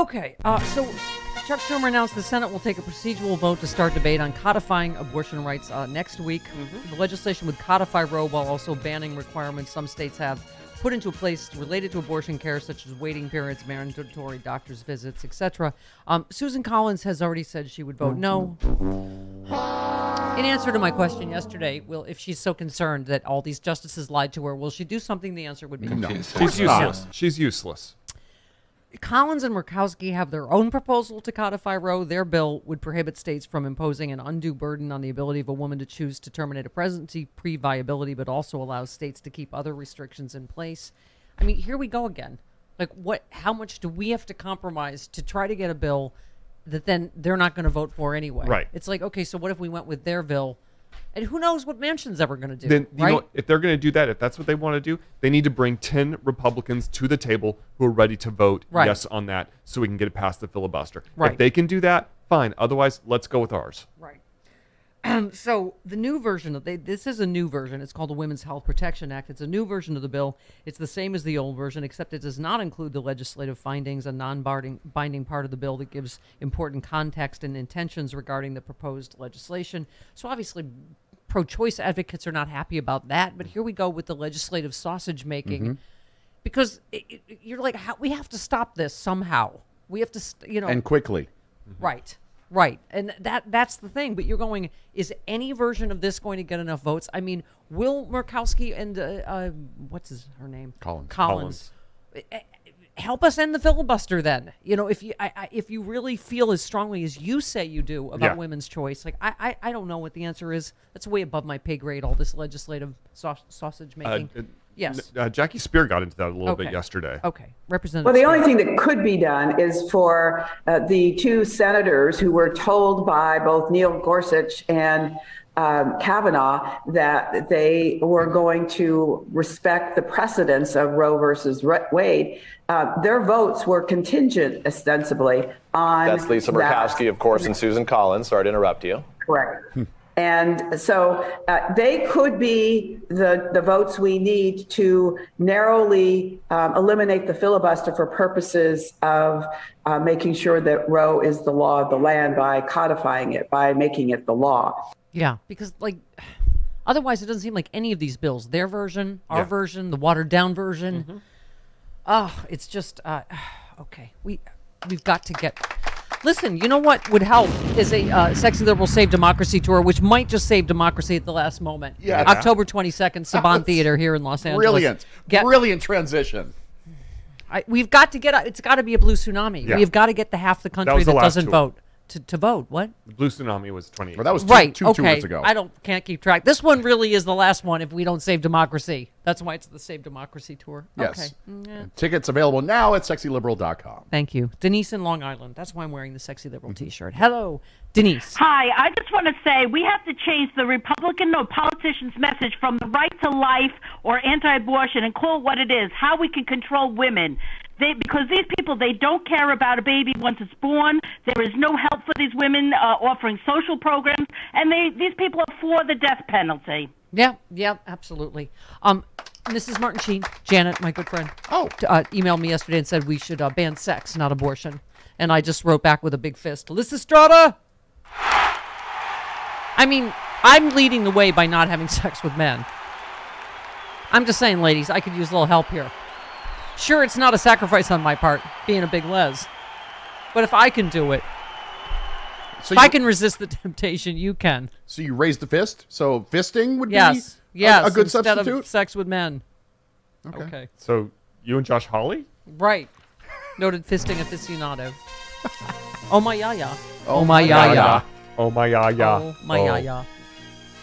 Okay, so Chuck Schumer announced the Senate will take a procedural vote to start debate on codifying abortion rights next week. The legislation would codify Roe while also banning requirements some states have put into place related to abortion care, such as waiting periods, mandatory doctor's visits, etc. Susan Collins has already said she would vote no. In answer to my question yesterday, if she's so concerned that all these justices lied to her, will she do something? The answer would be no. She's useless. She's useless. Collins and Murkowski have their own proposal to codify Roe. Their bill would prohibit states from imposing an undue burden on the ability of a woman to choose to terminate a pregnancy pre-viability, but also allows states to keep other restrictions in place. I mean, here we go again. Like, how much do we have to compromise to try to get a bill that then they're not going to vote for anyway? Right. It's like, okay, so what if we went with their bill? And who knows what Manchin's ever going to do, Then, right? if they're going to do that, if that's what they want to do, they need to bring 10 Republicans to the table who are ready to vote yes on that so we can get it past the filibuster. Right. If they can do that, fine. Otherwise, let's go with ours. Right. So the new version of this is a new version. It's called the Women's Health Protection Act. It's a new version of the bill. It's the same as the old version, except it does not include the legislative findings, a non-binding part of the bill that gives important context and intentions regarding the proposed legislation. So obviously, pro-choice advocates are not happy about that. But here we go with the legislative sausage making, because you're like, we have to stop this somehow. We have to, and quickly. Right. Right. And that's the thing. But you're going, is any version of this going to get enough votes? I mean, will Murkowski and what's her name? Collins. Help us end the filibuster then. You know, if you really feel as strongly as you say you do about women's choice, like I don't know what the answer is. That's way above my pay grade, all this legislative sausage making. Yes. Jackie Spear got into that a little bit yesterday. Okay. Representative Well, the Spear. only thing that could be done is for the two senators who were told by both Neil Gorsuch and Kavanaugh that they were going to respect the precedents of Roe versus Wade. Their votes were contingent, ostensibly, on That's Lisa Murkowski, of course, and Susan Collins. Sorry to interrupt you. Correct. And so they could be the votes we need to narrowly eliminate the filibuster for purposes of making sure that Roe is the law of the land by codifying it, by making it the law. Yeah, because otherwise it doesn't seem like any of these bills, their version, our version, the watered down version. It's just okay. We've got to get. Listen, you know what would help is a Sexy Liberal Save Democracy tour, which might just save democracy at the last moment. Yeah. October 22nd, Saban Theater here in Los Angeles. Brilliant transition. We've got to get. It's got to be a blue tsunami. Yeah. We've got to get the half the country that doesn't vote to vote. What? The Blue Tsunami was 28. Well, that was two tours ago. I can't keep track. This one really is the last one if we don't save democracy. That's why it's the Save Democracy tour. Yes. Okay. Tickets available now at sexyliberal.com. Thank you. Denise in Long Island. That's why I'm wearing the Sexy Liberal t-shirt. Hello, Denise. Hi. I just want to say we have to change the Republican or politicians' message from the right to life or anti-abortion and call it what it is, how we can control women. Because these people, they don't care about a baby once it's born. There is no help for these women offering social programs. And these people are for the death penalty. Yeah, absolutely. Mrs. Martin Sheen, Janet, my good friend, emailed me yesterday and said we should ban sex, not abortion. And I just wrote back with a big fist, Lysistrata! I mean, I'm leading the way by not having sex with men. I'm just saying, ladies, I could use a little help here. Sure, it's not a sacrifice on my part, being a big les. But if I can do it, if I can resist the temptation, you can. So you raised the fist? So fisting would be a good substitute? instead of sex with men. Okay. So you and Josh Hawley? Right. Noted fisting aficionado. Oh my yaya. Oh my yaya. Oh my yaya. Oh my yaya.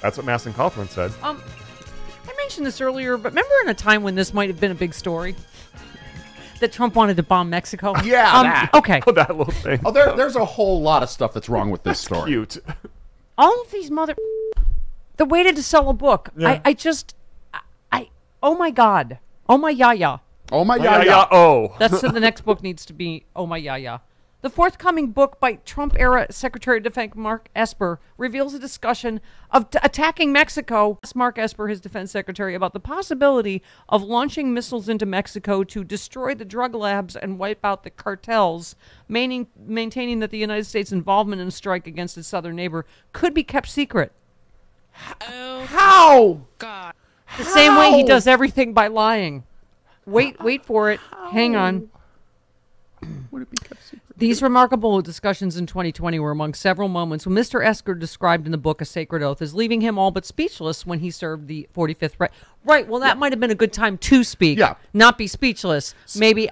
That's what Masson Cawthorn said. I mentioned this earlier, but remember in a time when this might have been a big story? That Trump wanted to bomb Mexico? Yeah, that. Okay. Oh, that little thing. Oh, there's a whole lot of stuff that's wrong with this story. Cute. All of these they waited to sell a book. Yeah. Oh my God. Oh my yaya. Oh my yaya. yaya. Oh. That's the next book needs to be, oh my yaya. The forthcoming book by Trump-era Secretary of Defense Mark Esper reveals a discussion of attacking Mexico. Asked Mark Esper, his defense secretary, about the possibility of launching missiles into Mexico to destroy the drug labs and wipe out the cartels, maintaining that the United States' involvement in a strike against its southern neighbor could be kept secret. How? God. The same way he does everything by lying. Wait for it. Hang on. Would it be kept secret? These remarkable discussions in 2020 were among several moments when Mr. Esper described in the book A Sacred Oath as leaving him all but speechless when he served the 45th. Right, well, that might have been a good time to speak, not be speechless. Maybe,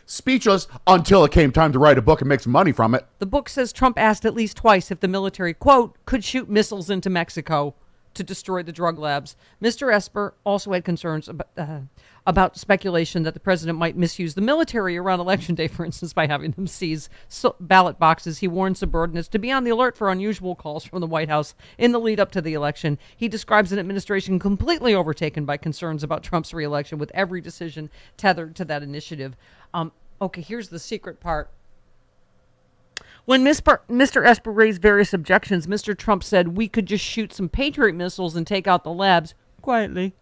Speechless until it came time to write a book and make some money from it. The book says Trump asked at least twice if the military, quote, could shoot missiles into Mexico to destroy the drug labs. Mr. Esper also had concerns about speculation that the president might misuse the military around Election Day, for instance, by having them seize ballot boxes. He warned subordinates to be on the alert for unusual calls from the White House in the lead up to the election. He describes an administration completely overtaken by concerns about Trump's reelection, with every decision tethered to that initiative. Okay, here's the secret part. When Mr. Esper raised various objections, Mr. Trump said we could just shoot some Patriot missiles and take out the labs quietly,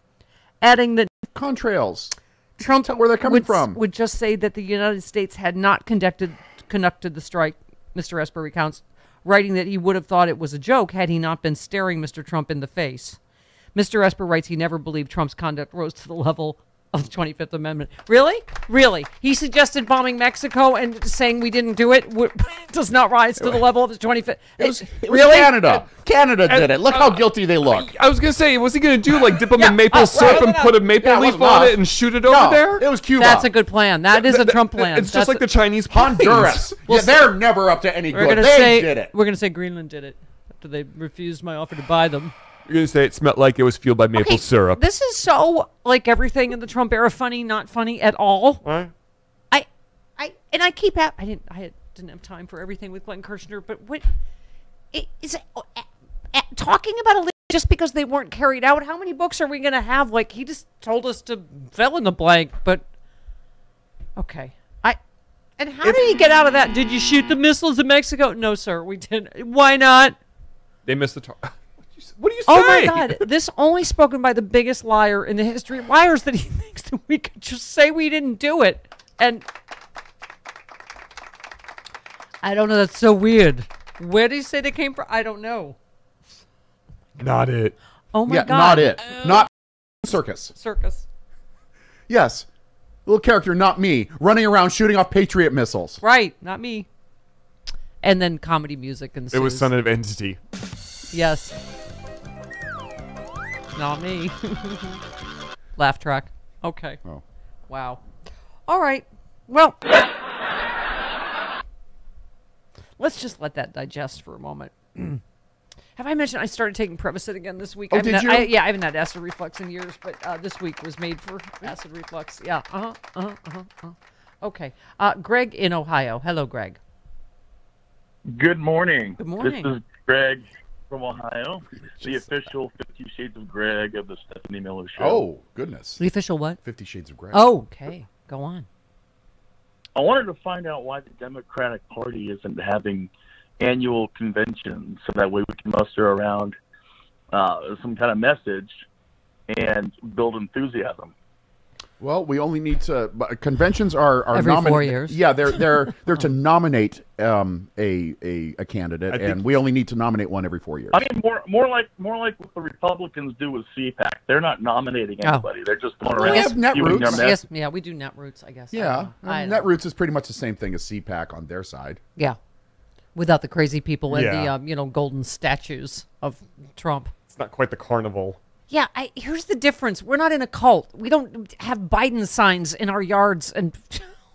adding that contrails. Trump Tell where they're coming from. Would just say that the United States had not conducted the strike. Mr. Esper recounts, writing that he would have thought it was a joke had he not been staring Mr. Trump in the face. Mr. Esper writes he never believed Trump's conduct rose to the level of the 25th Amendment. Really? He suggested bombing Mexico and saying we didn't do it does not rise to the level of the 25th. It was Canada. Canada did it. Look how guilty they look. I was going to say, was he going to do like dip them in maple syrup and put a maple leaf on it and shoot it over there? It was Cuba. That's a good plan. That is a Trump plan. It's just like the Chinese Honduras. They're never up to any good. They did it. We're going to say Greenland did it after they refused my offer to buy them. You're going to say it smelled like it was fueled by maple syrup. This is so like everything in the Trump era, funny, not funny at all. What? I didn't have time for everything with Glenn Kirshner, but what is it, talking about a just because they weren't carried out? How many books are we going to have? Like, he just told us to fill in the blank, but okay. And how did he get out of that? Did you shoot the missiles in Mexico? No, sir, we didn't. Why not? They missed the target. What do you say? Oh my God! This only spoken by the biggest liar in the history of liars, that he thinks that we could just say we didn't do it. And I don't know. That's so weird. Where did he say they came from? I don't know. Not it. Oh my God! Not it. Not circus. Circus. Yes, little character, not me, running around shooting off Patriot missiles. Right, not me. And then comedy music ensues. It was Son of Entity. Yes. Not me. Laugh track. Okay. Oh. Wow. All right. Well, let's just let that digest for a moment. Have I mentioned I started taking Prevacid again this week? Oh, did you? I haven't had acid reflux in years, but this week was made for acid reflux. Yeah. Okay. Greg in Ohio. Hello, Greg. Good morning. Good morning. This is Greg from Ohio, the official 50 Shades of Greg of the Stephanie Miller Show. Oh, goodness. The official what? 50 Shades of Grey. Oh, okay. Go on. I wanted to find out why the Democratic Party isn't having annual conventions so that way we can muster around some kind of message and build enthusiasm. Well, we only need to. Conventions are every 4 years. Yeah, they're to nominate a candidate, and we only need to nominate one every 4 years. I mean, more like what the Republicans do with CPAC. They're not nominating anybody. They're just going around. We have Netroots. I guess, yeah, we do Netroots, I guess. Yeah, Netroots is pretty much the same thing as CPAC on their side. Yeah, without the crazy people and the golden statues of Trump. It's not quite the carnival. Yeah, here's the difference. We're not in a cult. We don't have Biden signs in our yards and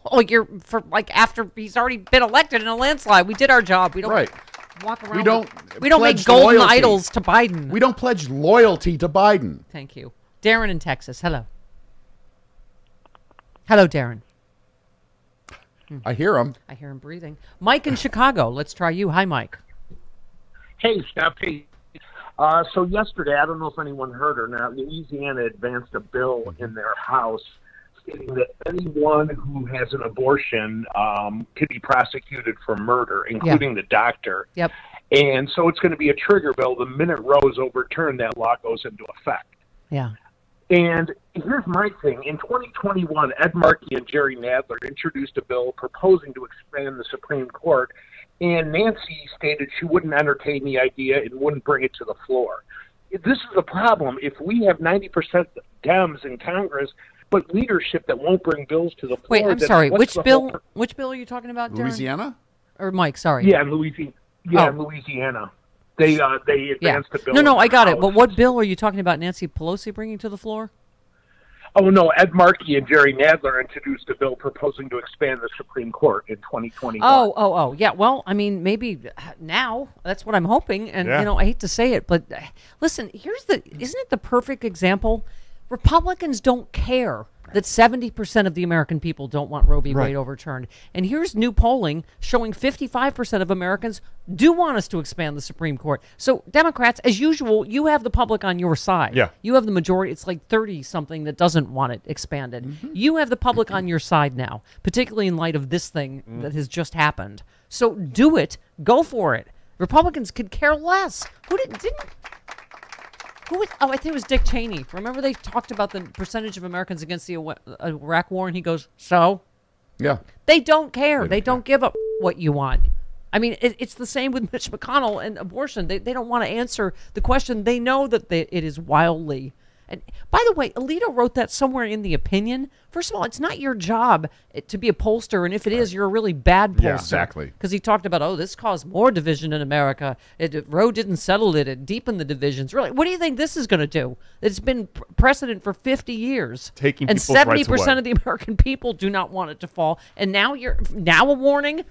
all year for after he's already been elected in a landslide. We did our job. We don't walk around. We don't make golden idols to Biden. We don't pledge loyalty to Biden. Thank you, Darren in Texas. Hello. Hello, Darren. I hear him. I hear him breathing. Mike in Chicago. Let's try you. Hi, Mike. Hey, Steph. Hey. So yesterday, I don't know if anyone heard or not, Louisiana advanced a bill in their House stating that anyone who has an abortion could be prosecuted for murder, including the doctor. Yep. And so it's going to be a trigger bill. The minute Roe is overturned, that law goes into effect. Yeah. And here's my thing. In 2021, Ed Markey and Jerry Nadler introduced a bill proposing to expand the Supreme Court, and Nancy stated she wouldn't entertain the idea and wouldn't bring it to the floor. This is the problem. If we have 90% Dems in Congress, but leadership that won't bring bills to the floor... Wait, I'm sorry. Which bill are you talking about, Darren? Louisiana? Or Mike, sorry. Yeah, in Louisiana. They advanced the bill. No, I got it. But what bill are you talking about Nancy Pelosi bringing to the floor? Oh, no, Ed Markey and Jerry Nadler introduced a bill proposing to expand the Supreme Court in 2021. Oh, yeah. Well, I mean, maybe now. That's what I'm hoping. And, I hate to say it, but listen, isn't it the perfect example? Republicans don't care that 70% of the American people don't want Roe v. Wade overturned. And here's new polling showing 55% of Americans do want us to expand the Supreme Court. So Democrats, as usual, you have the public on your side. Yeah. You have the majority. It's like 30-something that doesn't want it expanded. Mm-hmm. You have the public on your side now, particularly in light of this thing that has just happened. So do it. Go for it. Republicans could care less. I think it was Dick Cheney. Remember they talked about the percentage of Americans against the Iraq war, and he goes, so? Yeah. They don't care. They don't give up what you want. I mean, it's the same with Mitch McConnell and abortion. They don't want to answer the question. They know that it is wildly. And by the way, Alito wrote that somewhere in the opinion. First of all, it's not your job to be a pollster, and if it is, you're a really bad pollster. Yeah, exactly. Because he talked about, this caused more division in America. Roe didn't settle it. It deepened the divisions. Really, what do you think this is going to do? It's been precedent for 50 years. Taking and people's rights away. 70% of the American people do not want it to fall. And now a warning?